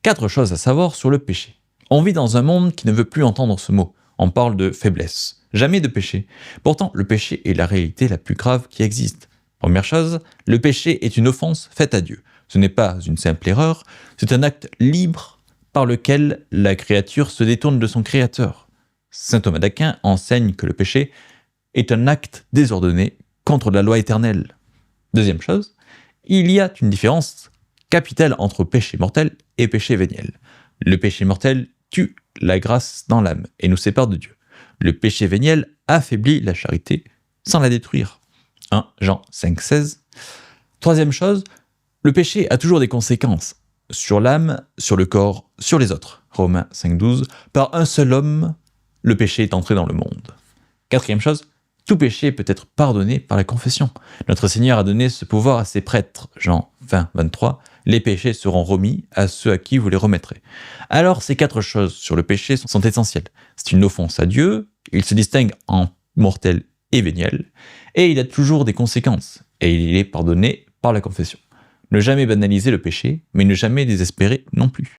4 choses à savoir sur le péché. On vit dans un monde qui ne veut plus entendre ce mot. On parle de faiblesse, jamais de péché. Pourtant, le péché est la réalité la plus grave qui existe. Première chose, le péché est une offense faite à Dieu. Ce n'est pas une simple erreur, c'est un acte libre par lequel la créature se détourne de son créateur. Saint Thomas d'Aquin enseigne que le péché est un acte désordonné contre la loi éternelle. Deuxième chose, il y a une différence capitale entre péché mortel et péché véniel. Le péché mortel tue la grâce dans l'âme et nous sépare de Dieu. Le péché véniel affaiblit la charité sans la détruire. 1 Jean 5,16. Troisième chose, le péché a toujours des conséquences sur l'âme, sur le corps, sur les autres. Romains 5,12. Par un seul homme, le péché est entré dans le monde. Quatrième chose, tout péché peut être pardonné par la confession. Notre Seigneur a donné ce pouvoir à ses prêtres. Jean 20,23. Les péchés seront remis à ceux à qui vous les remettrez. Alors, ces 4 choses sur le péché sont essentielles. C'est une offense à Dieu, il se distingue en mortel et véniel, et il a toujours des conséquences, et il est pardonné par la confession. Ne jamais banaliser le péché, mais ne jamais désespérer non plus.